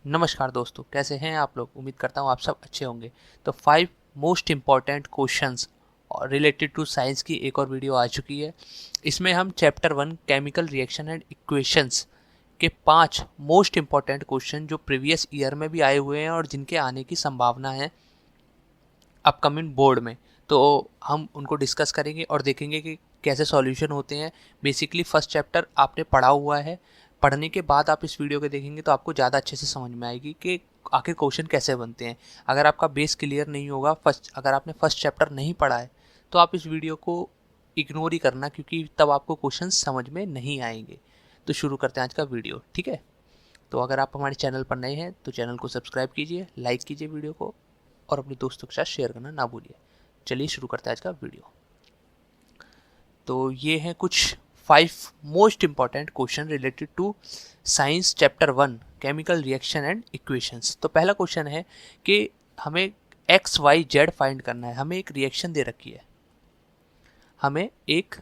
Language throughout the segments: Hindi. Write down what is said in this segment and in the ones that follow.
नमस्कार दोस्तों, कैसे हैं आप लोग। उम्मीद करता हूँ आप सब अच्छे होंगे। तो 5 most important questions related to science की एक और वीडियो आ चुकी है। इसमें हम chapter 1 chemical reaction and equations के 5 मोस्ट इम्पॉर्टेंट क्वेश्चन जो प्रीवियस ईयर में भी आए हुए हैं और जिनके आने की संभावना है अपकमिंग बोर्ड में, तो हम उनको डिस्कस करेंगे और देखेंगे कि कैसे सॉल्यूशन होते हैं। बेसिकली फर्स्ट चैप्टर आपने पढ़ा हुआ है, पढ़ने के बाद आप इस वीडियो को देखेंगे तो आपको ज़्यादा अच्छे से समझ में आएगी कि आखिर क्वेश्चन कैसे बनते हैं। अगर आपका बेस क्लियर नहीं होगा, अगर आपने फर्स्ट चैप्टर नहीं पढ़ा है तो आप इस वीडियो को इग्नोर ही करना, क्योंकि तब आपको क्वेश्चन समझ में नहीं आएंगे। तो शुरू करते हैं आज का वीडियो, ठीक है। तो अगर आप हमारे चैनल पर नए हैं तो चैनल को सब्सक्राइब कीजिए, लाइक कीजिए वीडियो को और अपने दोस्तों के साथ शेयर करना ना भूलिए। चलिए शुरू करते हैं आज का वीडियो। तो ये हैं कुछ 5 most important question related to science chapter 1 chemical reaction and equations. तो पहला क्वेश्चन है कि हमें एक्स वाई जेड फाइंड करना है। हमें एक रिएक्शन दे रखी है, हमें एक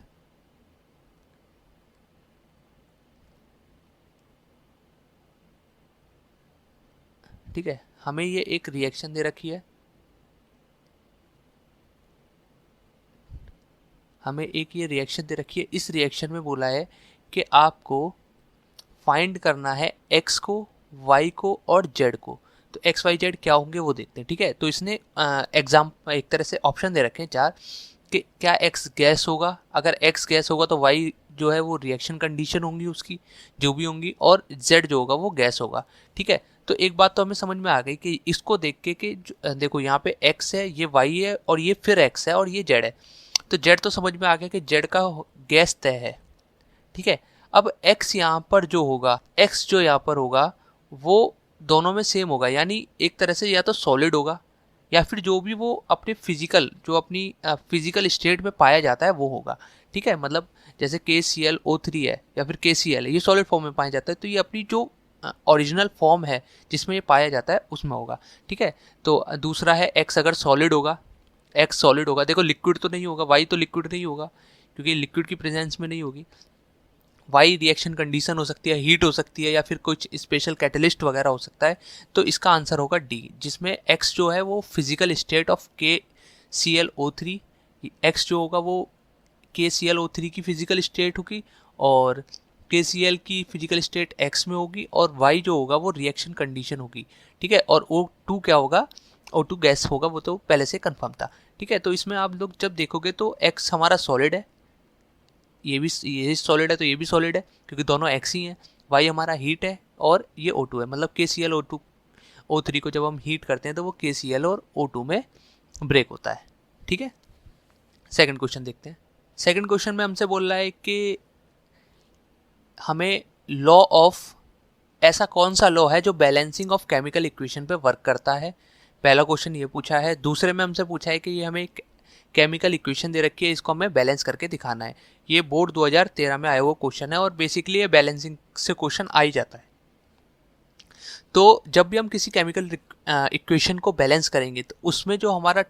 ठीक है, हमें ये एक रिएक्शन दे रखी है, हमें एक ये रिएक्शन दे रखी है। इस रिएक्शन में बोला है कि आपको फाइंड करना है एक्स को, वाई को और जेड को। तो एक्स वाई जेड क्या होंगे वो देखते हैं, ठीक है। तो इसने एग्जाम एक तरह से ऑप्शन दे रखे हैं 4 कि क्या एक्स गैस होगा, अगर एक्स गैस होगा तो वाई जो है वो रिएक्शन कंडीशन होंगी उसकी जो भी होंगी, और जेड जो होगा वो गैस होगा, ठीक है। तो एक बात तो हमें समझ में आ गई कि इसको देख के कि देखो यहाँ पे एक्स है, ये वाई है और ये फिर एक्स है और ये जेड है। तो जेड तो समझ में आ गया कि जेड का गैस तय है, ठीक है। अब x यहाँ पर जो होगा, x जो यहाँ पर होगा वो दोनों में सेम होगा, यानी एक तरह से या तो सॉलिड होगा या फिर जो भी वो अपने फिजिकल जो अपनी फिजिकल स्टेट में पाया जाता है वो होगा, ठीक है। मतलब जैसे KClO3 है या फिर KCl है, ये सॉलिड फॉर्म में पाया जाता है, तो ये अपनी जो ओरिजिनल फॉर्म है जिसमें ये पाया जाता है उसमें होगा, ठीक है। तो दूसरा है x अगर सॉलिड होगा, x सॉलिड होगा, देखो लिक्विड तो नहीं होगा, y तो लिक्विड नहीं होगा क्योंकि लिक्विड की प्रेजेंस में नहीं होगी। वाई रिएक्शन कंडीशन हो सकती है, हीट हो सकती है या फिर कुछ स्पेशल कैटलिस्ट वगैरह हो सकता है। तो इसका आंसर होगा डी, जिसमें एक्स जो है वो physical state of KClO3, x जो होगा वो KClO3 की फिजिकल स्टेट होगी और KCl की फिजिकल स्टेट एक्स में होगी, और वाई जो होगा वो रिएक्शन कंडीशन होगी, ठीक है। और O2 क्या होगा, O2 गैस होगा, वो तो पहले से कंफर्म था, ठीक है। तो इसमें आप लोग जब देखोगे तो एक्स हमारा सॉलिड है, ये सॉलिड है तो ये भी सॉलिड है क्योंकि दोनों एक्स ही हैं। वाई हमारा हीट है और ये O2 है, मतलब KClO3 को जब हम हीट करते हैं तो वो KCl और O2 में ब्रेक होता है, ठीक है। सेकंड क्वेश्चन देखते हैं। सेकंड क्वेश्चन में हमसे बोल रहा है कि हमें लॉ ऑफ, ऐसा कौन सा लॉ है जो बैलेंसिंग ऑफ केमिकल इक्वेशन पे वर्क करता है। पहला क्वेश्चन ये पूछा है। दूसरे में हमसे पूछा है कि ये हमें एक केमिकल इक्वेशन दे रखी है, इसको हमें बैलेंस करके दिखाना है। ये बोर्ड 2013 में आया हुआ क्वेश्चन है और बेसिकली ये बैलेंसिंग से क्वेश्चन आ ही जाता है। तो जब भी हम किसी केमिकल इक्वेशन को बैलेंस करेंगे तो उसमें जो हमारा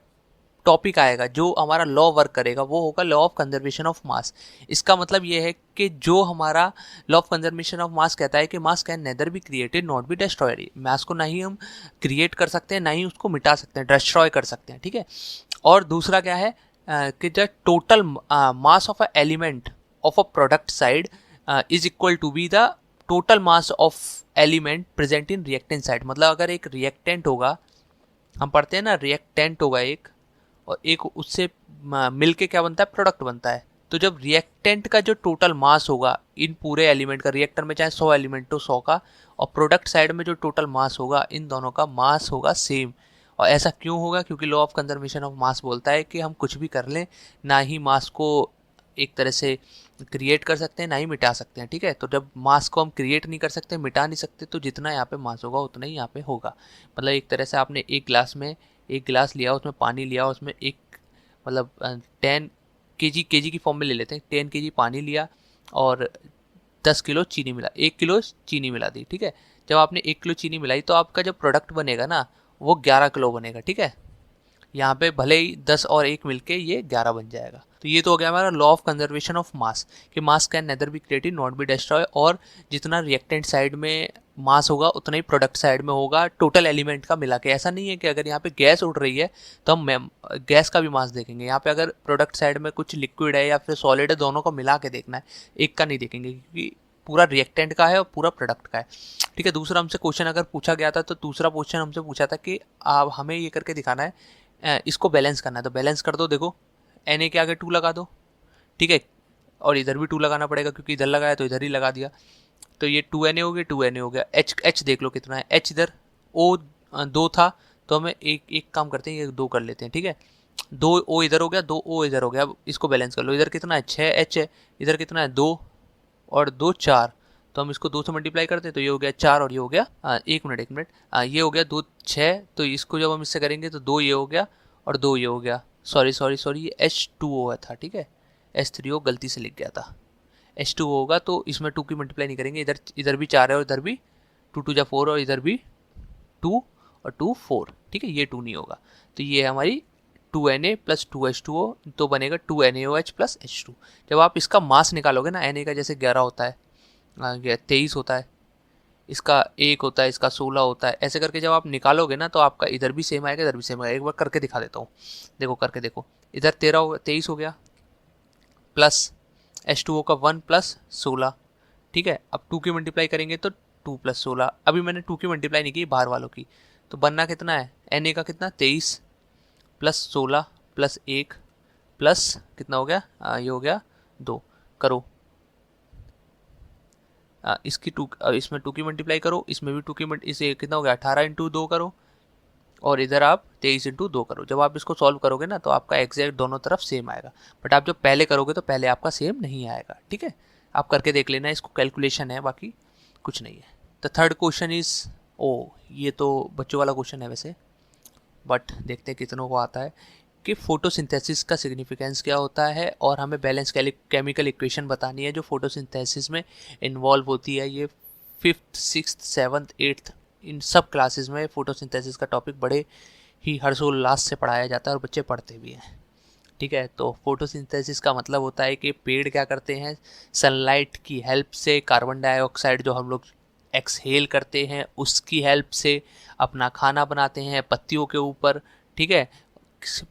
टॉपिक आएगा, जो हमारा लॉ वर्क करेगा वो होगा law of conservation of mass. इसका मतलब ये है कि जो हमारा law of conservation of mass कहता है कि mass can neither be created not be destroyed. Mass को ना ही हम क्रिएट कर सकते हैं ना ही उसको मिटा सकते हैं, डिस्ट्रॉय कर सकते हैं, ठीक है। और दूसरा क्या है कि the total mass of a element of a product side is equal to be the total mass of element present in reactant side. मतलब अगर एक रिएक्टेंट होगा, हम पढ़ते हैं ना, रिएक्टेंट होगा एक और एक उससे मिलके क्या बनता है, प्रोडक्ट बनता है। तो जब रिएक्टेंट का जो टोटल मास होगा इन पूरे एलिमेंट का, रिएक्टर में चाहे 100 एलिमेंट हो 100 का, और प्रोडक्ट साइड में जो टोटल मास होगा इन दोनों का मास होगा सेम। और ऐसा क्यों होगा, क्योंकि लॉ ऑफ कंजर्वेशन ऑफ मास बोलता है कि हम कुछ भी कर लें ना ही मास को एक तरह से क्रिएट कर सकते हैं ना ही मिटा सकते हैं, ठीक है। तो जब मास को हम क्रिएट नहीं कर सकते, मिटा नहीं सकते, तो जितना यहाँ पे मास होगा उतना ही यहाँ पे होगा। मतलब एक तरह से आपने एक गिलास लिया, उसमें पानी लिया, उसमें एक मतलब 10 kg की फॉर्म में ले लेते हैं, 10 kg पानी लिया और 10 किलो चीनी मिला, 1 किलो चीनी मिला दी, ठीक है। जब आपने 1 किलो चीनी मिलाई तो आपका जो प्रोडक्ट बनेगा ना वो 11 किलो बनेगा, ठीक है। यहाँ पे भले ही 10 और 1 मिलके ये 11 बन जाएगा। तो ये तो हो गया हमारा law of conservation of mass कि mass can neither be created not be destroy, और जितना रिएक्टेंट साइड में मास होगा उतना ही प्रोडक्ट साइड में होगा टोटल एलिमेंट का मिला के। ऐसा नहीं है कि अगर यहाँ पे गैस उड़ रही है तो हम गैस का भी मास देखेंगे। यहाँ पे अगर प्रोडक्ट साइड में कुछ लिक्विड है या फिर सॉलिड है, दोनों को मिला के देखना है, एक का नहीं देखेंगे, क्योंकि पूरा रिएक्टेंट का है और पूरा प्रोडक्ट का है। ठीक है, दूसरा हमसे क्वेश्चन अगर पूछा गया था तो दूसरा क्वेश्चन हमसे पूछा था कि आप हमें ये करके दिखाना है, इसको बैलेंस करना है। तो बैलेंस कर दो, देखो Na के आगे 2 लगा दो, ठीक है, और इधर भी 2 लगाना पड़ेगा क्योंकि इधर लगाया तो इधर ही लगा दिया। तो ये 2Na हो गया, 2Na हो गया। H देख लो कितना है, H इधर O 2 था तो हमें एक काम करते हैं, ये 2 कर लेते हैं, ठीक है। 2 O इधर हो गया, 2 O इधर हो गया। अब इसको बैलेंस कर लो, इधर कितना है 6 H है, इधर कितना है 2 और 2 4, तो हम इसको 2 से मल्टीप्लाई करते हैं तो ये हो गया 4 और ये हो गया 1 मिनट ये हो गया 2 6, तो इसको जब हम इससे करेंगे तो 2 ये हो गया और 2 ये हो गया। सॉरी ये H2O था, ठीक है, H3O गलती से लिख गया था। H2O होगा तो इसमें 2 की मल्टीप्लाई नहीं करेंगे, इधर भी 4 है और इधर भी 2 2 जा 4 और इधर भी 2 और 2 4, ठीक है, ये 2 नहीं होगा। तो ये हमारी 2Na प्लस 2H2O, तो बनेगा 2NaOH प्लस H2। जब आप इसका मास निकालोगे ना, Na का जैसे 11 होता है, 23 होता है, इसका 1 होता है, इसका 16 होता है, ऐसे करके जब आप निकालोगे ना तो आपका इधर भी सेम आएगा, इधर भी सेम आएगा। एक बार करके दिखा देता हूँ, देखो करके देखो, इधर 23 हो गया प्लस H2O का 1 प्लस 16, ठीक है। अब 2 की मल्टीप्लाई करेंगे तो 2 प्लस 16, अभी मैंने 2 की मल्टीप्लाई नहीं की बाहर वालों की, तो बनना कितना है Na का कितना 23 प्लस 16 प्लस 1 प्लस कितना हो गया, ये हो गया 2, करो इसकी 2, इसमें 2 की मल्टीप्लाई करो, इसमें भी 2 की इसे कितना हो गया 18 इंटू 2 करो, और इधर आप 23 इंटू 2 करो। जब आप इसको सॉल्व करोगे ना तो आपका एग्जैक्ट दोनों तरफ सेम आएगा, बट आप जब पहले करोगे तो पहले आपका सेम नहीं आएगा, ठीक है। आप करके देख लेना, इसको कैलकुलेशन है, बाकी कुछ नहीं है। द थर्ड क्वेश्चन इज, ओ ये तो बच्चों वाला क्वेश्चन है वैसे, बट देखते हैं कितनों को आता है कि फोटोसिंथेसिस का सिग्निफिकेंस क्या होता है, और हमें बैलेंस केमिकल इक्वेशन बतानी है जो फोटोसिंथेसिस में इन्वॉल्व होती है। ये 5th 6th 7th 8th इन सब क्लासेस में फोटोसिंथेसिस का टॉपिक बड़े ही हर्षोल्लास से पढ़ाया जाता है और बच्चे पढ़ते भी हैं, ठीक है। तो फोटोसिंथेसिस का मतलब होता है कि पेड़ क्या करते हैं, सनलाइट की हेल्प से कार्बन डाइऑक्साइड जो हम लोग एक्सहेल करते हैं उसकी हेल्प से अपना खाना बनाते हैं पत्तियों के ऊपर, ठीक है।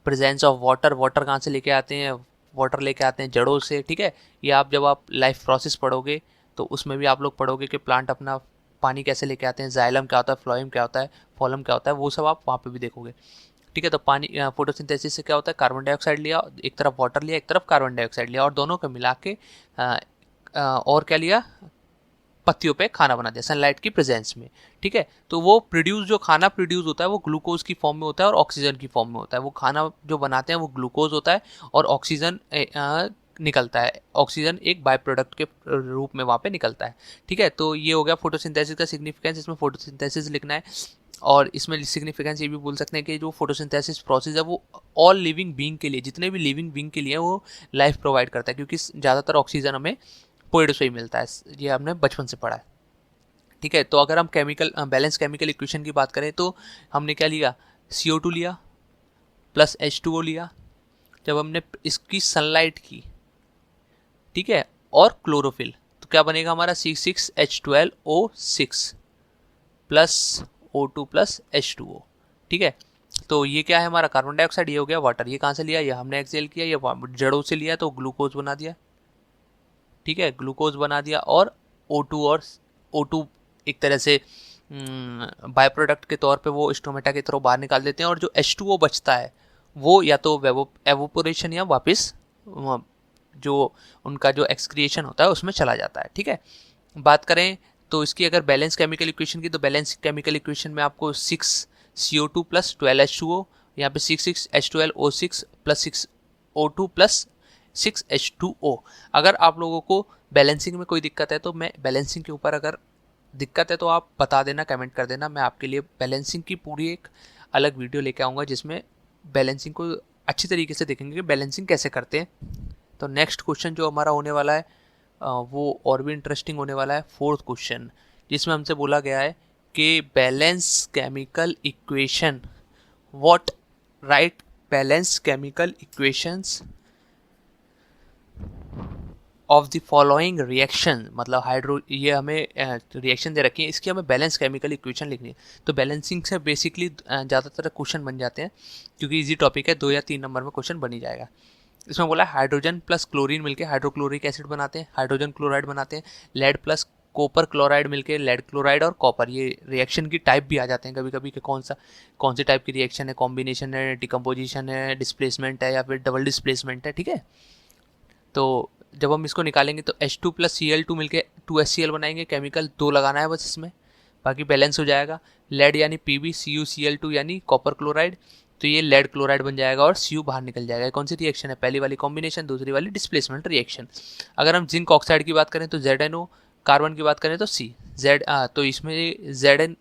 प्रेजेंस ऑफ वाटर कहाँ से लेके आते हैं, वाटर लेके आते हैं जड़ों से, ठीक है। ये आप जब आप लाइफ प्रोसेस पढ़ोगे तो उसमें भी आप लोग पढ़ोगे कि प्लांट अपना पानी कैसे लेके आते हैं, जाइलम क्या होता है, फ्लोएम क्या होता है, फॉलम क्या होता है, वो सब आप वहाँ पे भी देखोगे, ठीक है। तो पानी फोटोसिंथेसिस से क्या होता है, कार्बन डाइऑक्साइड लिया, एक तरफ वाटर लिया, एक तरफ कार्बन डाइऑक्साइड लिया, और दोनों को मिला के और क्या लिया, पत्तियों पे खाना बना दिया सनलाइट की प्रेजेंस में, ठीक है। तो वो प्रोड्यूस जो खाना प्रोड्यूस होता है वो ग्लूकोज की फॉर्म में होता है और ऑक्सीजन की फॉर्म में होता है। वो खाना जो बनाते हैं वो ग्लूकोज होता है और ऑक्सीजन निकलता है, ऑक्सीजन एक बाय प्रोडक्ट के रूप में वहाँ पे निकलता है, ठीक है। तो ये हो गया फोटोसिंथेसिस का सिग्निफिकेंस, इसमें फोटोसिंथेसिस लिखना है। और इसमें सिग्निफिकेंस ये भी बोल सकते हैं कि जो फोटोसिंथेसिस प्रोसेस है वो ऑल लिविंग बीइंग के लिए, जितने भी लिविंग बीइंग के लिए वो लाइफ प्रोवाइड करता है, क्योंकि ज़्यादातर ऑक्सीजन हमें पेड़ से ही मिलता है, ये हमने बचपन से पढ़ा है, ठीक है। तो अगर हम बैलेंस केमिकल इक्वेशन की बात करें तो हमने क्या लिया, CO2 लिया प्लस H2O लिया, जब हमने इसकी सनलाइट की, ठीक है, और क्लोरोफिल, तो क्या बनेगा हमारा C6H12O6 plus O2 plus H2O, ठीक है। तो ये क्या है हमारा कार्बन डाइऑक्साइड, ये हो गया वाटर, ये कहाँ से लिया, ये हमने एक्सेल किया, ये जड़ों से लिया तो ग्लूकोज बना दिया, ठीक है, ग्लूकोज बना दिया, और O2 एक तरह से बाय प्रोडक्ट के तौर पे वो स्टोमेटा की तरह बाहर निकाल देते हैं, और जो H2O बचता है वो या तो एवोपोरेशन या वापस जो उनका जो एक्सक्रिएशन होता है उसमें चला जाता है, ठीक है। बात करें तो इसकी अगर बैलेंस केमिकल इक्वेशन की, तो बैलेंस केमिकल इक्वेशन में आपको 6CO2 प्लस 12H2O, यहाँ पे 6H12O6 plus 6O2 plus 6H2O। अगर आप लोगों को बैलेंसिंग में कोई दिक्कत है तो मैं बैलेंसिंग के ऊपर अगर दिक्कत है तो आप बता देना, कमेंट कर देना, मैं आपके लिए बैलेंसिंग की पूरी एक अलग वीडियो लेके आऊँगा जिसमें बैलेंसिंग को अच्छी तरीके से देखेंगे कि बैलेंसिंग कैसे करते हैं। तो नेक्स्ट क्वेश्चन जो हमारा होने वाला है वो और भी इंटरेस्टिंग होने वाला है, 4th क्वेश्चन, जिसमें हमसे बोला गया है कि balance chemical equation, what right balance chemical equations of the following reaction, मतलब हाइड्रो, ये हमें रिएक्शन दे रखी है, इसकी हमें बैलेंस केमिकल इक्वेशन लिखनी है। तो बैलेंसिंग से बेसिकली ज़्यादातर क्वेश्चन बन जाते हैं, क्योंकि इजी टॉपिक है, 2 या 3 नंबर में क्वेश्चन बन ही जाएगा। इसमें बोला हाइड्रोजन प्लस क्लोरीन मिलके हाइड्रोक्लोरिक एसिड बनाते हैं, हाइड्रोजन क्लोराइड बनाते हैं, लेड प्लस कॉपर क्लोराइड मिलके लेड क्लोराइड और कॉपर। ये रिएक्शन की टाइप भी आ जाते हैं कभी कभी कि कौन सी टाइप की रिएक्शन है, कॉम्बिनेशन है, डिकम्पोजिशन है, डिस्प्लेसमेंट है या फिर डबल डिस्प्लेसमेंट है, ठीक है। तो जब हम इसको निकालेंगे तो H2 प्लस Cl2 मिलके 2HCl बनाएंगे, केमिकल 2 लगाना है बस इसमें, बाकी बैलेंस हो जाएगा। लेड यानी PbCuCl2 यानी कॉपर क्लोराइड, तो ये लेड क्लोराइड बन जाएगा और Cu बाहर निकल जाएगा। कौन सी रिएक्शन है, पहली वाली कॉम्बिनेशन, दूसरी वाली डिस्प्लेसमेंट रिएक्शन। अगर हम जिंक ऑक्साइड की बात करें तो ZnO, कार्बन की बात करें तो C, तो इसमें Zn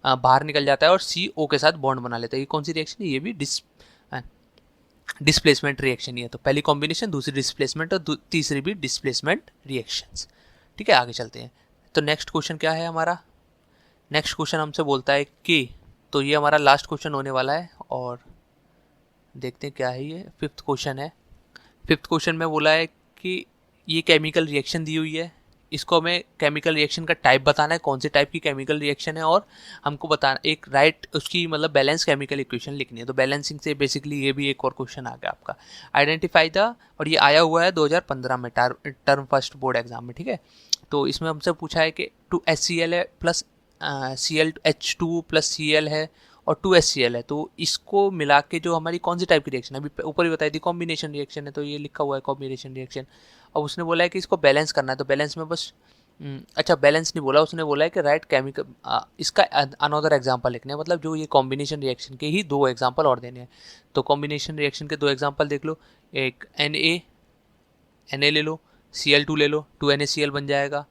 बाहर निकल जाता है और CO के साथ बॉन्ड बना लेता है। ये कौन सी रिएक्शन है, ये भी डिस्प्लेसमेंट रिएक्शन ही है। तो पहली कॉम्बिनेशन, दूसरी डिस्प्लेसमेंट और तीसरी भी डिस्प्लेसमेंट रिएक्शंस, ठीक है। आगे चलते हैं। तो नेक्स्ट क्वेश्चन क्या है हमारा, नेक्स्ट क्वेश्चन हमसे बोलता है कि, तो ये हमारा लास्ट क्वेश्चन होने वाला है और देखते हैं क्या है ये, 5th क्वेश्चन है। 5th क्वेश्चन में बोला है कि ये केमिकल रिएक्शन दी हुई है, इसको हमें केमिकल रिएक्शन का टाइप बताना है, कौन से टाइप की केमिकल रिएक्शन है, और हमको बताना एक उसकी मतलब बैलेंस केमिकल इक्वेशन लिखनी है। तो बैलेंसिंग से बेसिकली ये भी एक और क्वेश्चन आ गया आपका, आइडेंटिफाई द, और ये आया हुआ है 2015 में टर्म फर्स्ट बोर्ड एग्जाम में, ठीक है। तो इसमें हमसे पूछा है कि 2HCl है प्लस H2 प्लस Cl है और 2HCl है, तो इसको मिला के जो हमारी कौन सी टाइप की रिएक्शन है, अभी ऊपर ही बताई थी कॉम्बिनेशन रिएक्शन है, तो ये लिखा हुआ है कॉम्बिनेशन रिएक्शन। अब उसने बोला है कि इसको बैलेंस करना है, तो बैलेंस में बस अच्छा बैलेंस नहीं बोला, उसने बोला है कि राइट केमिकल, इसका अनदर एग्जांपल लिखने हैं, मतलब जो ये कॉम्बिनेशन रिएक्शन के ही 2 एग्जांपल और देने हैं। तो कॉम्बिनेशन रिएक्शन के 2 एग्जांपल देख लो, एक Na ले लो, Cl2 ले लो, 2NaCl बन जाएगा,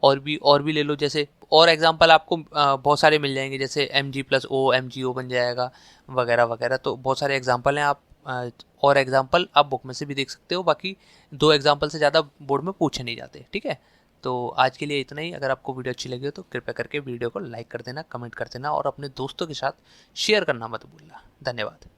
और भी ले लो, जैसे और एग्जांपल आपको बहुत सारे मिल जाएंगे, जैसे Mg+O MgO बन जाएगा वगैरह वगैरह। तो बहुत सारे एग्जांपल हैं, आप और एग्जांपल आप बुक में से भी देख सकते हो, बाकी 2 एग्जांपल से ज़्यादा बोर्ड में पूछे नहीं जाते, ठीक है। तो आज के लिए इतना ही। अगर आपको वीडियो अच्छी लगी हो तो कृपया करके वीडियो को लाइक कर देना, कमेंट कर देना और अपने दोस्तों के साथ शेयर करना मत भूलना। धन्यवाद।